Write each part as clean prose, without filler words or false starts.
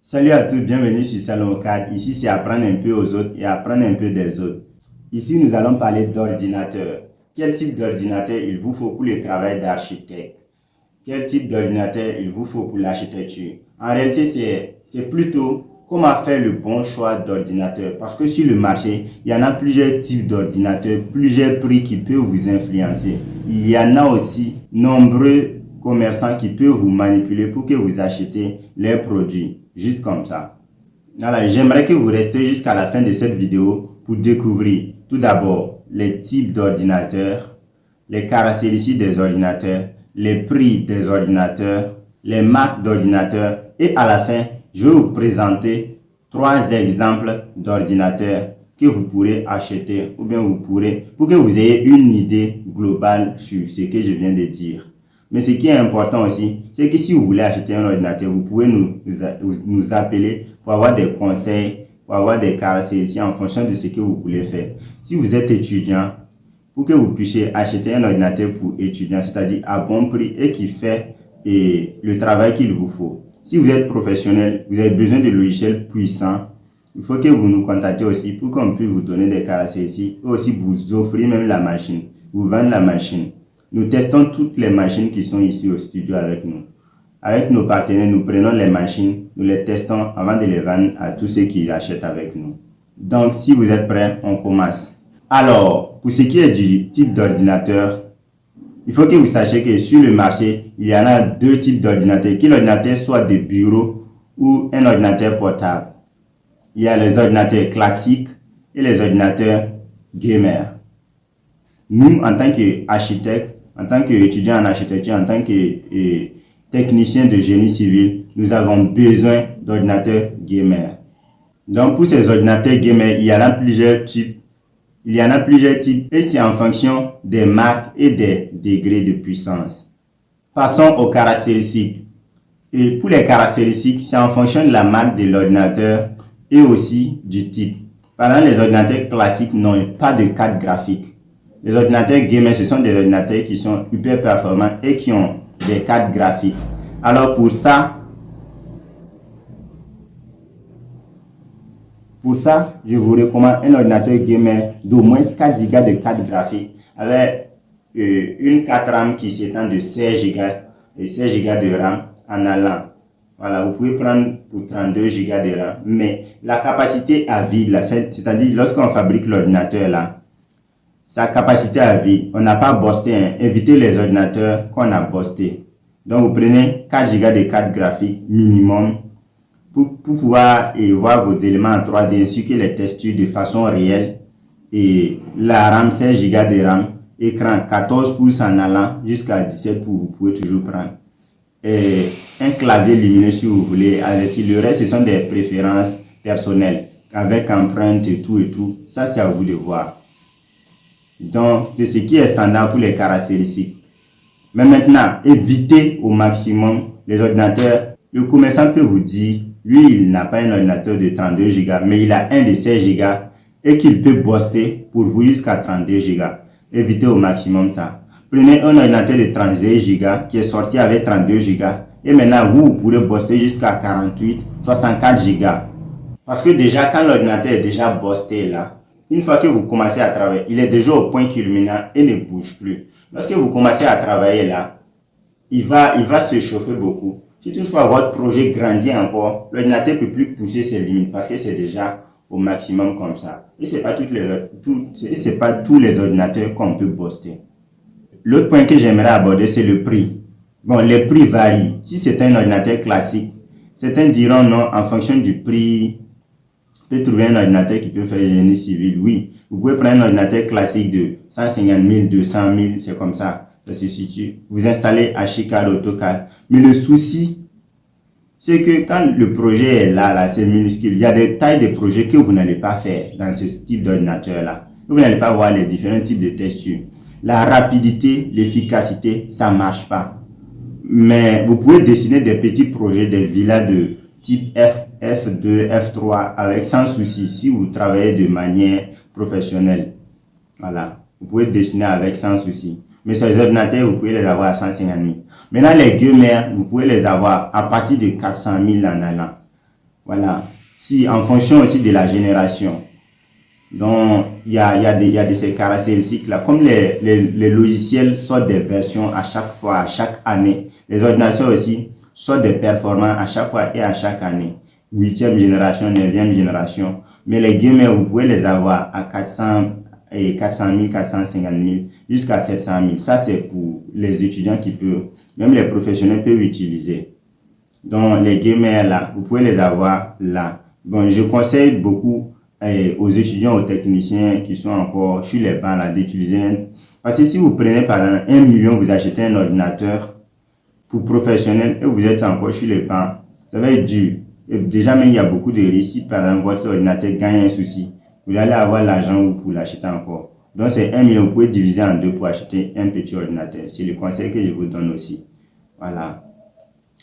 Salut à tous, bienvenue sur Salon 4. Ici, c'est apprendre un peu aux autres et apprendre un peu des autres. Ici, nous allons parler d'ordinateur. Quel type d'ordinateur il vous faut pour le travail d'architecte? Quel type d'ordinateur il vous faut pour l'architecture? En réalité, c'est plutôt comment faire le bon choix d'ordinateur. Parce que sur le marché, il y en a plusieurs types d'ordinateurs, plusieurs prix qui peuvent vous influencer. Il y en a aussi nombreux commerçants qui peuvent vous manipuler pour que vous achetiez leurs produits. Juste comme ça. Voilà, j'aimerais que vous restiez jusqu'à la fin de cette vidéo pour découvrir tout d'abord les types d'ordinateurs, les caractéristiques des ordinateurs, les prix des ordinateurs, les marques d'ordinateurs et à la fin, je vais vous présenter 3 exemples d'ordinateurs que vous pourrez acheter ou bien vous pourrez pour que vous ayez une idée globale sur ce que je viens de dire. Mais ce qui est important aussi, c'est que si vous voulez acheter un ordinateur, vous pouvez nous appeler pour avoir des conseils, pour avoir des caractéristiques en fonction de ce que vous voulez faire. Si vous êtes étudiant, pour que vous puissiez acheter un ordinateur pour étudiant, c'est-à-dire à bon prix et qui fait le travail qu'il vous faut. Si vous êtes professionnel, vous avez besoin de logiciels puissants, il faut que vous nous contactez aussi pour qu'on puisse vous donner des caractéristiques et aussi vous offrir même la machine, vous vendre la machine. Nous testons toutes les machines qui sont ici au studio avec nous. Avec nos partenaires, nous prenons les machines, nous les testons avant de les vendre à tous ceux qui achètent avec nous. Donc, si vous êtes prêts, on commence. Alors, pour ce qui est du type d'ordinateur, il faut que vous sachiez que sur le marché, il y en a 2 types d'ordinateurs. Que l'ordinateur soit de bureau ou un ordinateur portable. Il y a les ordinateurs classiques et les ordinateurs gamers. Nous, en tant qu'architectes, en tant qu'étudiants en architecture, en tant que techniciens de génie civil, nous avons besoin d'ordinateurs gamers. Donc, pour ces ordinateurs gamers, il y en a plusieurs types. Et c'est en fonction des marques et des degrés de puissance. Passons aux caractéristiques. Et pour les caractéristiques, c'est en fonction de la marque de l'ordinateur et aussi du type. Par exemple, les ordinateurs classiques n'ont pas de carte graphique. Les ordinateurs gamers, ce sont des ordinateurs qui sont hyper performants et qui ont des cartes graphiques. Alors pour ça, je vous recommande un ordinateur gamer d'au moins 4 Go de carte graphique avec une carte RAM qui s'étend de 16 Go et 16 Go de RAM en allant. Voilà, vous pouvez prendre pour 32 Go de RAM, mais la capacité à vide, c'est-à-dire lorsqu'on fabrique l'ordinateur là, sa capacité à vide, on n'a pas busté, évitez les ordinateurs qu'on a busté. Donc vous prenez 4 Go de carte graphique minimum pour pouvoir voir vos éléments en 3D ainsi que les textures de façon réelle. Et la RAM 16 Go de RAM, écran 14 pouces en allant jusqu'à 17 pouces, vous pouvez toujours prendre. Et un clavier lumineux si vous voulez. Le reste, ce sont des préférences personnelles avec empreinte et tout. Ça, c'est à vous de voir. Donc, c'est ce qui est standard pour les caractéristiques. Mais maintenant, évitez au maximum les ordinateurs. Le commerçant peut vous dire, lui, il n'a pas un ordinateur de 32 Go, mais il a un de 16 Go et qu'il peut buster pour vous jusqu'à 32 Go. Évitez au maximum ça. Prenez un ordinateur de 32 Go qui est sorti avec 32 Go et maintenant, vous pourrez buster jusqu'à 48, 64 Go. Parce que déjà, quand l'ordinateur est déjà busté là, une fois que vous commencez à travailler, il est déjà au point culminant et ne bouge plus. Lorsque vous commencez à travailler là, il va se chauffer beaucoup. Si toutefois votre projet grandit encore, l'ordinateur ne peut plus pousser ses limites parce que c'est déjà au maximum comme ça. Et ce n'est pas tous les ordinateurs qu'on peut buster. L'autre point que j'aimerais aborder, c'est le prix. Bon, les prix varient. Si c'est un ordinateur classique, certains diront non en fonction du prix. Vous pouvez trouver un ordinateur qui peut faire génie civil, oui. Vous pouvez prendre un ordinateur classique de 150 000, 200 000, c'est comme ça. Ça se situe. Vous installez Archicad, AutoCAD. Mais le souci, c'est que quand le projet est là, c'est minuscule. Il y a des tailles de projets que vous n'allez pas faire dans ce type d'ordinateur-là. Vous n'allez pas voir les différents types de textures. La rapidité, l'efficacité, ça ne marche pas. Mais vous pouvez dessiner des petits projets, des villas de type F2, F3 avec sans souci si vous travaillez de manière professionnelle. Voilà, vous pouvez dessiner avec sans souci. Mais ces ordinateurs, vous pouvez les avoir à 150 000. Maintenant, les gamers, vous pouvez les avoir à partir de 400 000 en allant. Voilà. Si, en fonction aussi de la génération. Donc, il y a de ces caractéristiques-là. Comme les logiciels sortent des versions à chaque fois, à chaque année, les ordinateurs aussi sortent des performances à chaque fois et à chaque année. 8e génération, 9e génération. Mais les gamers, vous pouvez les avoir à 400 000, 450 000, jusqu'à 700 000. Ça, c'est pour les étudiants qui peuvent, même les professionnels peuvent utiliser. Donc, les gamers là, vous pouvez les avoir là. Bon, je conseille beaucoup aux étudiants, aux techniciens qui sont encore sur les bancs là, d'utiliser parce que si vous prenez par exemple 1 million, vous achetez un ordinateur pour professionnel et vous êtes encore sur les bancs, ça va être dur. Et déjà, même il y a beaucoup de risques. Si par exemple votre ordinateur gagne un souci, vous allez avoir l'argent pour l'acheter encore. Donc, c'est 1 million, vous pouvez diviser en deux pour acheter un petit ordinateur. C'est le conseil que je vous donne aussi. Voilà.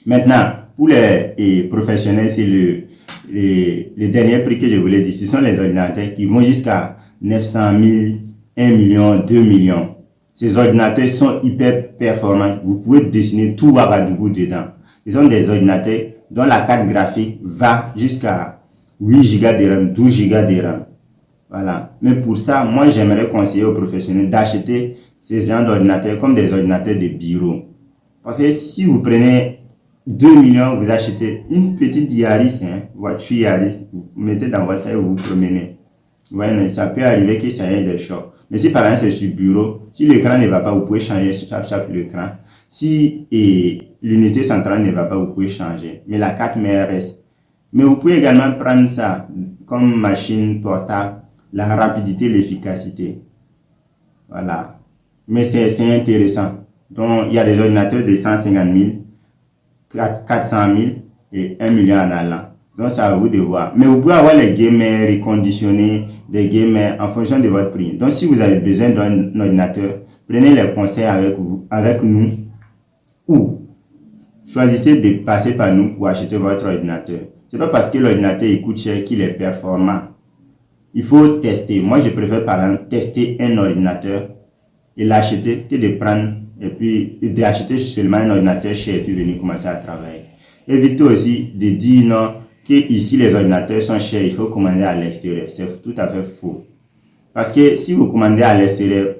Maintenant, pour les professionnels, c'est le dernier prix que je voulais dire. Ce sont les ordinateurs qui vont jusqu'à 900 000, 1 million, 2 millions. Ces ordinateurs sont hyper performants. Vous pouvez dessiner tout Ouagadougou dedans. Ce sont des ordinateurs dont la carte graphique va jusqu'à 8 Go de RAM, 12 Go de RAM. Voilà. Mais pour ça, moi, j'aimerais conseiller aux professionnels d'acheter ces genres d'ordinateurs comme des ordinateurs de bureau. Parce que si vous prenez 2 millions, vous achetez une petite Yaris, voiture Yaris, vous mettez dans votre salle et vous vous promenez. Ouais, ça peut arriver que ça ait des chocs. Mais si par exemple c'est sur bureau, si l'écran ne va pas, vous pouvez changer chaque l'écran. Si l'unité centrale ne va pas, vous pouvez changer. Mais la carte mère reste. Mais vous pouvez également prendre ça comme machine portable, la rapidité, l'efficacité. Voilà. Mais c'est intéressant. Donc, il y a des ordinateurs de 150 000, 400 000 et 1 million en allant. Donc, c'est à vous de voir. Mais vous pouvez avoir les gamers reconditionnés, des gamers en fonction de votre prix. Donc, si vous avez besoin d'un ordinateur, prenez les conseils avec nous ou choisissez de passer par nous pour acheter votre ordinateur. Ce n'est pas parce que l'ordinateur coûte cher qu'il est performant. Il faut tester. Moi, je préfère par exemple tester un ordinateur et l'acheter que de prendre et puis d'acheter seulement un ordinateur cher et puis venir commencer à travailler. Évitez aussi de dire non, que ici les ordinateurs sont chers, il faut commander à l'extérieur. C'est tout à fait faux. Parce que si vous commandez à l'extérieur,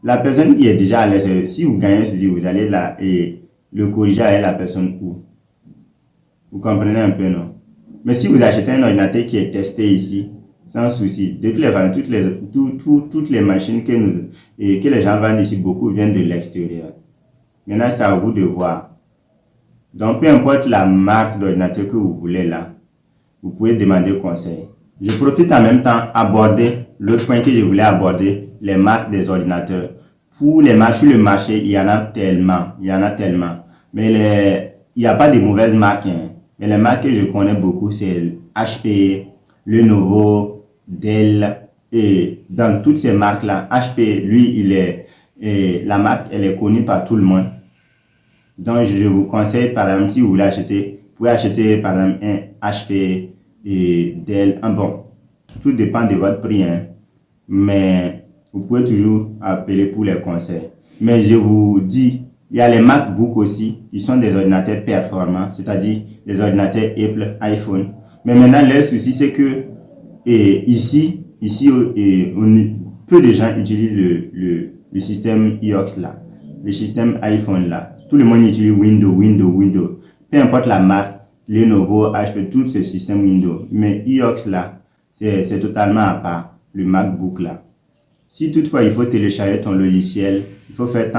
la personne qui est déjà à l'extérieur, si vous gagnez ceci, vous allez là et le corriger avec la personne où. Vous comprenez un peu, non? Mais si vous achetez un ordinateur qui est testé ici, sans souci, de toutes les façons, toutes les machines que les gens vendent ici, beaucoup viennent de l'extérieur. Maintenant, c'est à vous de voir. Donc, peu importe la marque d'ordinateur que vous voulez là, vous pouvez demander conseil. Je profite en même temps aborder l'autre point que je voulais aborder, les marques des ordinateurs. Pour les marques sur le marché, il y en a tellement, Mais il n'y a pas de mauvaises marques. Mais les marques que je connais beaucoup, c'est HP, Lenovo, Dell. Et dans toutes ces marques-là, HP, lui, la marque, elle est connue par tout le monde. Donc, je vous conseille, par exemple, si vous voulez acheter, vous pouvez acheter, par exemple, un HP et Dell. Bon, tout dépend de votre prix, mais vous pouvez toujours appeler pour les conseils. Mais je vous dis, il y a les MacBook aussi, qui sont des ordinateurs performants, c'est-à-dire des ordinateurs Apple, iPhone. Mais maintenant, le souci, c'est que ici peu de gens utilisent le système iOS là, le système iPhone là. Tout le monde utilise Windows. Peu importe la marque, Lenovo, HP, tous ces systèmes Windows. Mais iOS là, c'est totalement à part, le MacBook là. Si toutefois il faut télécharger ton logiciel, il faut faire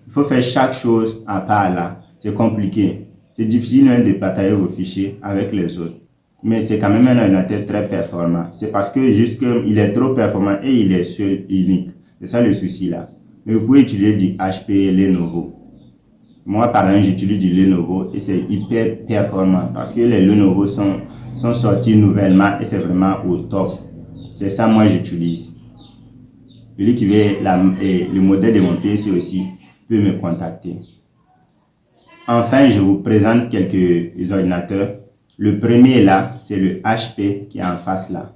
il faut faire chaque chose à part là. C'est compliqué. C'est difficile même de partager vos fichiers avec les autres. Mais c'est quand même un ordinateur très performant. C'est parce que juste qu'il est trop performant et il est seul, unique. C'est ça le souci là. Mais vous pouvez utiliser du HP Lenovo. Moi, par exemple, j'utilise du Lenovo et c'est hyper performant parce que les Lenovo sont sortis nouvellement et c'est vraiment au top. C'est ça, moi, j'utilise. Celui qui veut le modèle de mon PC aussi peut me contacter. Enfin, je vous présente quelques ordinateurs. Le premier là, c'est le HP qui est en face là.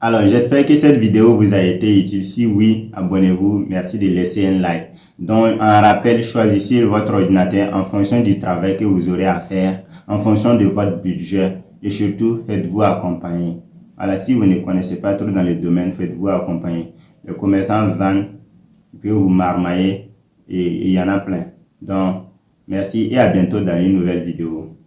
Alors, j'espère que cette vidéo vous a été utile. Si oui, abonnez-vous. Merci de laisser un like. Donc, en rappel, choisissez votre ordinateur en fonction du travail que vous aurez à faire, en fonction de votre budget et surtout, faites-vous accompagner. Alors, si vous ne connaissez pas trop dans le domaine, faites-vous accompagner. Les commerçants vendent, que vous marmaillez et il y en a plein. Donc, merci et à bientôt dans une nouvelle vidéo.